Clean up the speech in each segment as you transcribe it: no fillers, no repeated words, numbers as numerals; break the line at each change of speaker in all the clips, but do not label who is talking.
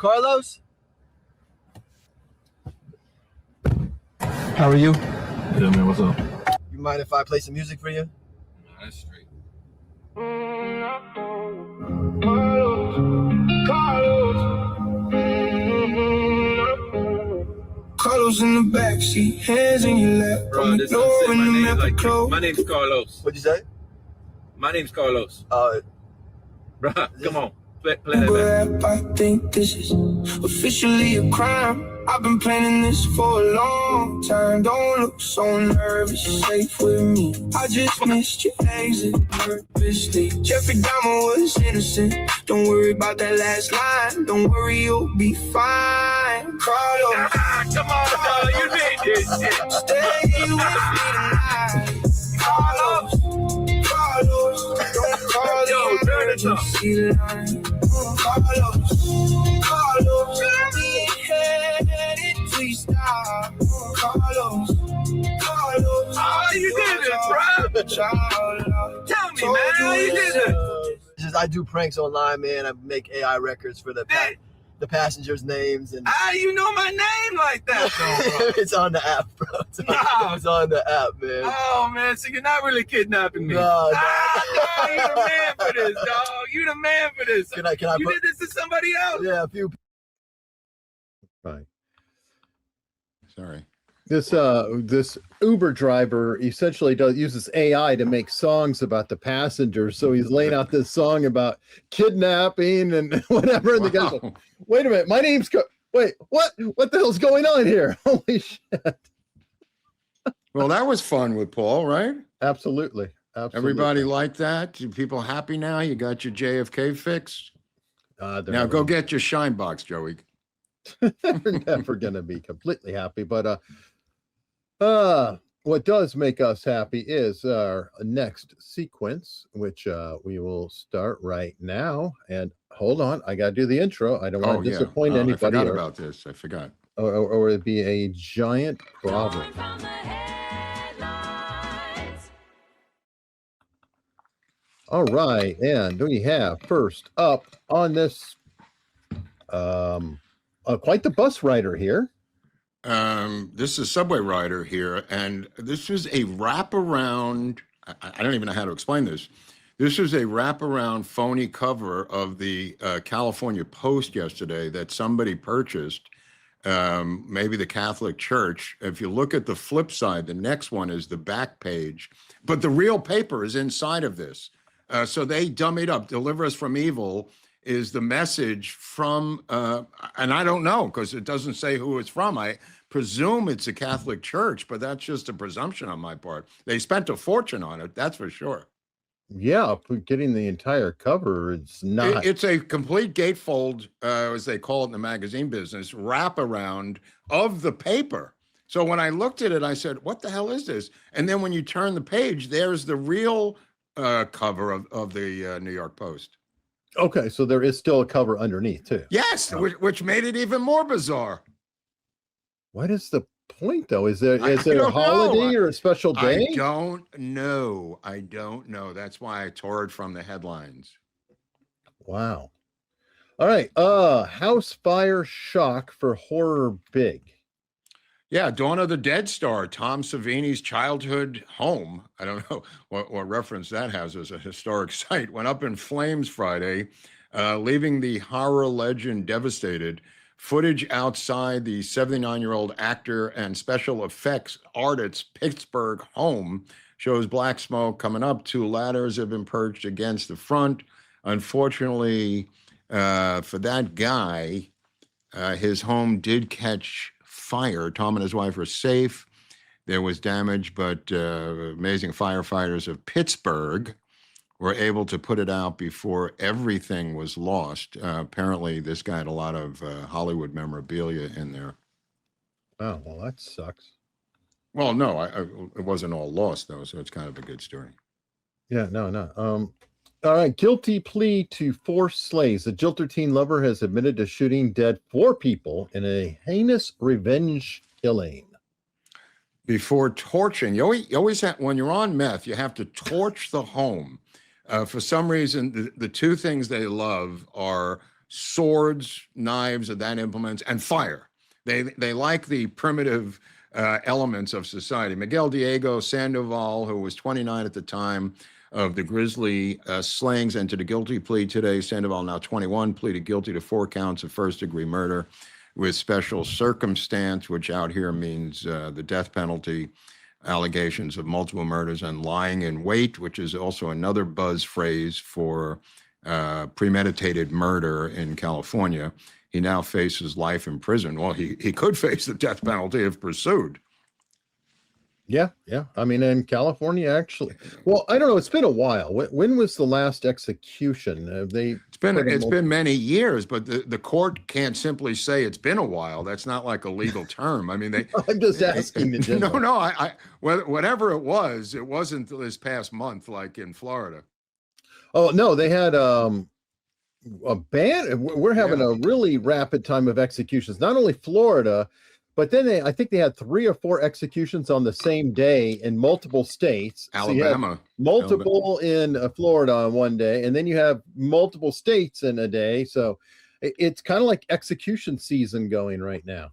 Carlos? How are you?
Yeah, man, what's up?
You mind if I play some music for you?
No, that's straight.
Carlos in the backseat, hands in your lap.
Bro, this don't say my name like this. My name's Carlos.
What'd you say?
My name's Carlos.
Bro,
come on. Play that back.
I think this is officially a crime. I've been planning this for a long time. Don't look so nervous, you're safe with me. I just missed your exit purposely. Jeffrey Dahmer was innocent. Don't worry about that last line. Don't worry, you'll be fine. Carlos,
Come on, you made this shit.
stay with me tonight. Carlos, don't call
Yo,
the
turn it up.
emergency line. Carlos, we ain't headed, please stop. Carlos.
Oh, you did it, bro. Tell me, man, how you did it?
I do pranks online, man. I make AI records for the passengers' names, and
You know my name like that, though, bro.
it's on the app, bro. It's on the app, man.
Oh, man, so you're not really kidnapping me.
No,
no, you the man for this, dog. You the man for this.
Can I
you did this to somebody else?
Yeah, a few.
Right. Sorry. This Uber driver essentially uses AI to make songs about the passengers. So he's laying out this song about kidnapping and whatever. And the guy's like, wait a minute, my name's wait, what the hell's going on here? Holy shit.
Well, that was fun with Paul, right?
Absolutely.
Everybody liked that? You people happy now? You got your JFK fixed? Now go get your shine box, Joey.
They're never going to be completely happy, but what does make us happy is our next sequence, which we will start right now. And hold on, I got to do the intro. I don't want to disappoint anybody.
I forgot about this. I forgot.
Or it'd be a giant problem. All right, and we have first up on this quite the bus rider here.
This is Subway Rider here, and this was a wraparound. I don't even know how to explain this. This was a wraparound phony cover of the California Post yesterday that somebody purchased, maybe the Catholic Church. If you look at the flip side, the next one is the back page, but the real paper is inside of this. So they dumb it up. Deliver us from evil is the message from, and I don't know because it doesn't say who it's from. I presume it's a Catholic Church, but that's just a presumption on my part. They spent a fortune on it, that's for sure.
Yeah, getting the entire cover, it's not.
It's a complete gatefold, as they call it in the magazine business, wraparound of the paper. So when I looked at it, I said, what the hell is this? And then when you turn the page, there's the real cover of the New York Post.
Okay, so there is still a cover underneath too.
Yes, which made it even more bizarre.
What is the point though? Is there a holiday or a special day?
I don't know. That's why I tore it from the headlines.
Wow. All right. House fire shock for horror big.
Yeah, Dawn of the Dead star, Tom Savini's childhood home, I don't know what reference that has as a historic site, went up in flames Friday, leaving the horror legend devastated. Footage outside the 79-year-old actor and special effects artist's Pittsburgh home shows black smoke coming up. 2 ladders have been perched against the front. Unfortunately, for that guy, his home did catch fire. Tom and his wife are safe. There was damage, but amazing firefighters of Pittsburgh were able to put it out before everything was lost. Apparently, this guy had a lot of Hollywood memorabilia in there.
Oh, well, that sucks.
Well, no, it wasn't all lost, though, so it's kind of a good story.
Yeah, no. All right, guilty plea to forced slays. A Jilter teen lover has admitted to shooting dead 4 people in a heinous revenge killing.
Before torching, you always have, when you're on meth, you have to torch the home. For some reason, the 2 things they love are swords, knives, and that implements, and fire. They like the primitive elements of society. Miguel Diego Sandoval, who was 29 at the time of the grisly slayings, entered a guilty plea today. Sandoval, now 21, pleaded guilty to 4 counts of first-degree murder with special circumstance, which out here means the death penalty, allegations of multiple murders, and lying in wait, which is also another buzz phrase for premeditated murder in California. He now faces life in prison. Well, he could face the death penalty if pursued.
Yeah. I mean, in California, actually. Well, I don't know. It's been a while. When was the last execution?
It's been many years, but the court can't simply say it's been a while. That's not like a legal term. I mean,
I'm just asking.
No. I whatever it wasn't this past month like in Florida.
Oh no, they had a ban. We're having a really rapid time of executions. Not only Florida, but then I think they had 3 or 4 executions on the same day in multiple states.
Alabama.
So multiple in Florida on one day, and then you have multiple states in a day. So it's kind of like execution season going right now.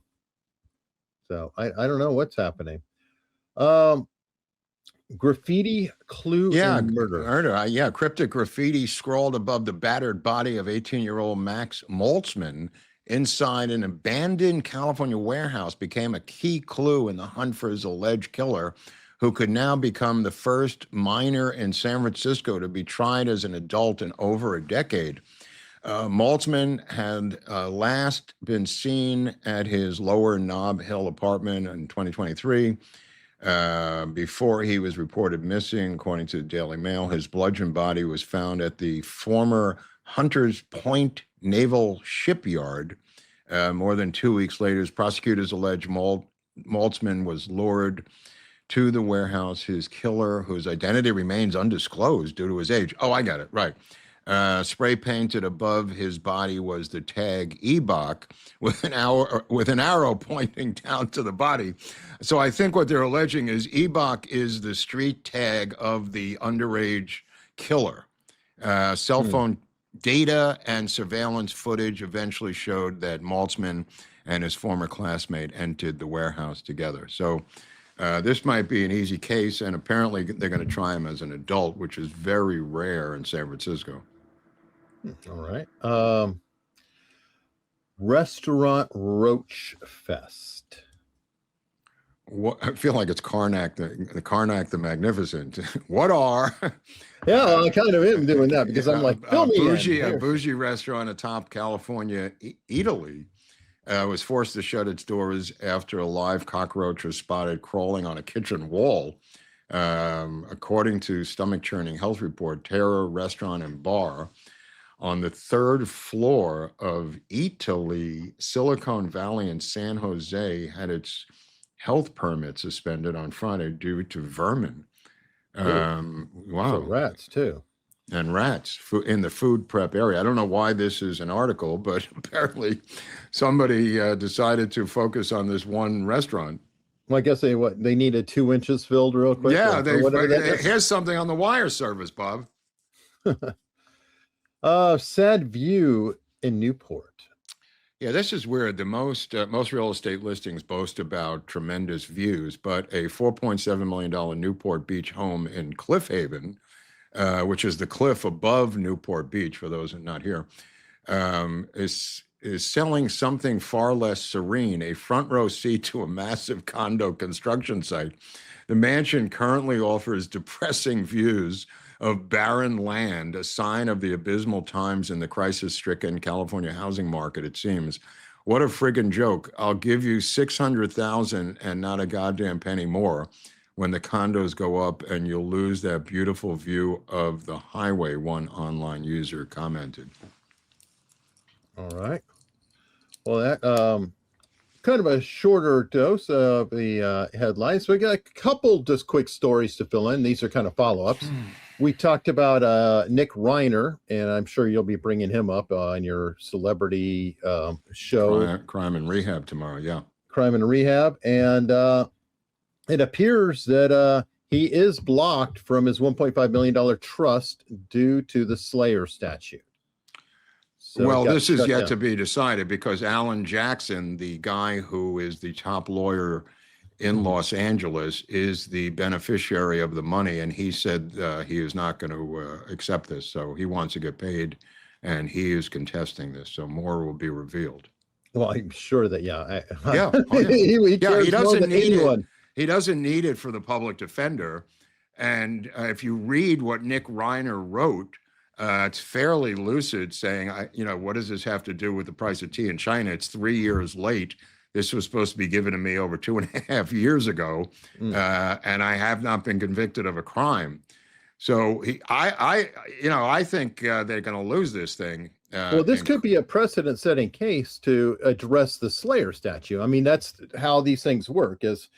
So I don't know what's happening. Graffiti, clue, and murder.
Cryptic graffiti scrawled above the battered body of 18-year-old Max Maltzman inside an abandoned California warehouse became a key clue in the hunt for his alleged killer, who could now become the first minor in San Francisco to be tried as an adult in over a decade. Maltzman had last been seen at his Lower Nob Hill apartment in 2023. Before he was reported missing, according to the Daily Mail. His bludgeoned body was found at the former Hunters Point Naval Shipyard. More than 2 weeks later, prosecutors allege Maltzman was lured to the warehouse. His killer, whose identity remains undisclosed due to his age. Oh, I got it, right. Spray painted above his body was the tag Ebach with an arrow pointing down to the body. So I think what they're alleging is Ebach is the street tag of the underage killer. Cell phone data and surveillance footage eventually showed that Maltzman and his former classmate entered the warehouse together. So this might be an easy case, and apparently they're going to try him as an adult, which is very rare in San Francisco.
All right. Restaurant Roach Fest.
I feel like it's Karnak, the Karnak the Magnificent. What are?
Yeah, I kind of am doing that because I'm like,
a bougie restaurant atop California, Eataly, was forced to shut its doors after a live cockroach was spotted crawling on a kitchen wall. According to stomach-churning health report, Terror Restaurant and Bar on the 3rd floor of Eataly, Silicon Valley in San Jose, had its health permit suspended on Friday due to vermin. Wow.
So rats too.
And rats in the food prep area. I don't know why this is an article, but apparently somebody decided to focus on this one restaurant.
Well, I guess they needed 2 inches filled real quick.
Yeah, here's something on the wire service, Bob.
Sad view in Newport.
Yeah, this is weird. The most real estate listings boast about tremendous views, but a $4.7 million Newport Beach home in Cliff Haven, which is the cliff above Newport Beach, for those who are not here, is selling something far less serene, a front row seat to a massive condo construction site. The mansion currently offers depressing views of barren land, a sign of the abysmal times in the crisis-stricken California housing market, it seems. What a friggin' joke. I'll give you $600,000 and not a goddamn penny more when the condos go up, and you'll lose that beautiful view of the highway, one online user commented.
All right. Well, that kind of a shorter dose of the headlines. So we got a couple just quick stories to fill in. These are kind of follow-ups. We talked about Nick Reiner, and I'm sure you'll be bringing him up on your celebrity show.
Crime and Rehab tomorrow, yeah.
Crime and Rehab. And it appears that he is blocked from his $1.5 million trust due to the Slayer statute. So
well,
it got
this is
shut
yet
down.
to be decided because Alan Jackson, the guy who is the top lawyer in Los Angeles, is the beneficiary of the money, and he said he is not going to accept this. So he wants to get paid, and he is contesting this. So more will be revealed.
Well, I'm sure that
Yeah, oh, yeah.
he cares
he
more
doesn't
than
need
anyone.
it. He doesn't need it for the public defender. And if you read what Nick Reiner wrote, it's fairly lucid, saying, what does this have to do with the price of tea in China? It's 3 years late. This was supposed to be given to me over 2.5 years ago, and I have not been convicted of a crime. So I think they're going to lose this thing.
Well, this could be a precedent-setting case to address the Slayer statute. I mean, that's how these things work. Is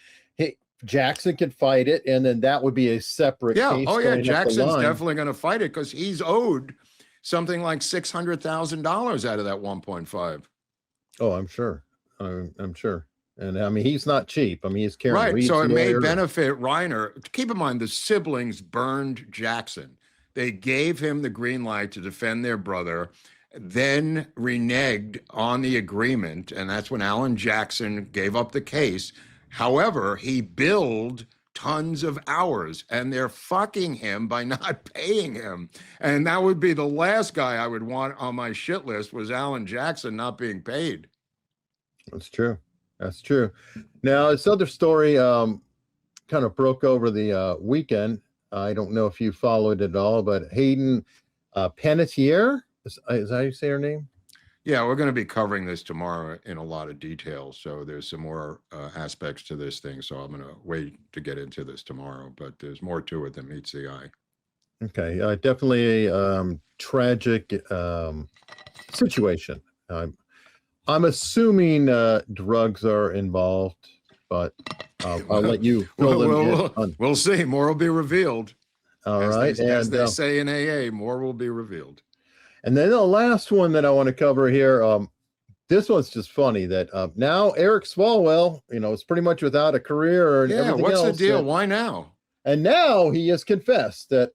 Jackson could fight it, and then that would be a separate case.
Oh yeah, Jackson's definitely going to fight it because he's owed something like $600,000 out of that 1.5.
Oh, I'm sure. I'm sure. And I mean, he's not cheap. I mean, he's carrying
right. So it may benefit Reiner. Keep in mind, the siblings burned Jackson. They gave him the green light to defend their brother, then reneged on the agreement, and that's when Alan Jackson gave up the case. However, he billed tons of hours, and they're fucking him by not paying him. And that would be the last guy I would want on my shit list, was Alan Jackson not being paid.
That's true. That's true. Now, this other story kind of broke over the weekend. I don't know if you followed it all, but Hayden Panettiere, is that how you say her name?
Yeah, we're going to be covering this tomorrow in a lot of detail. So there's some more aspects to this thing. So I'm going to wait to get into this tomorrow, but there's more to it than meets the eye.
Okay. Definitely a tragic situation. I'm assuming drugs are involved, but I'll let you fill them in.
We'll see. More will be revealed.
All right.
As they say in AA, more will be revealed.
And then the last one that I want to cover here, this one's just funny that now Eric Swalwell, is pretty much without a career.
Yeah, what's the deal? Why now?
And now he has confessed that,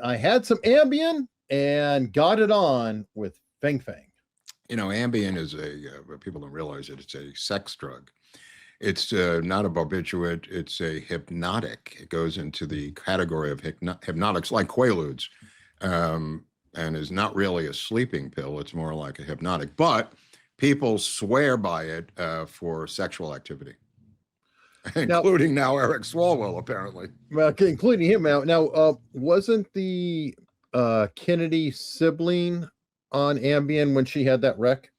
I had some Ambien and got it on with Feng Feng.
Ambien is people don't realize it, it's a sex drug. It's not a barbiturate, it's a hypnotic. It goes into the category of hypnotics like Quaaludes, and is not really a sleeping pill. It's more like a hypnotic, but people swear by it for sexual activity, including now Eric Swalwell, apparently.
Well, including him now. Now, wasn't the Kennedy sibling on Ambien when she had that wreck?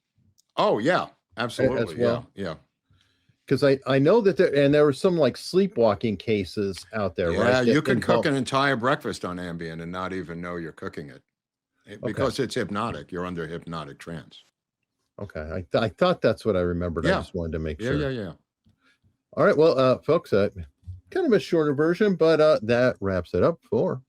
Oh, yeah, absolutely.
As well?
Yeah.
Because I know that there were some like sleepwalking cases out there, right?
Yeah, you can cook an entire breakfast on Ambien and not even know you're cooking it because it's hypnotic. You're under hypnotic trance.
Okay. I thought that's what I remembered.
Yeah.
I just wanted to make sure.
Yeah.
All right. Well, folks, kind of a shorter version, but that wraps it up for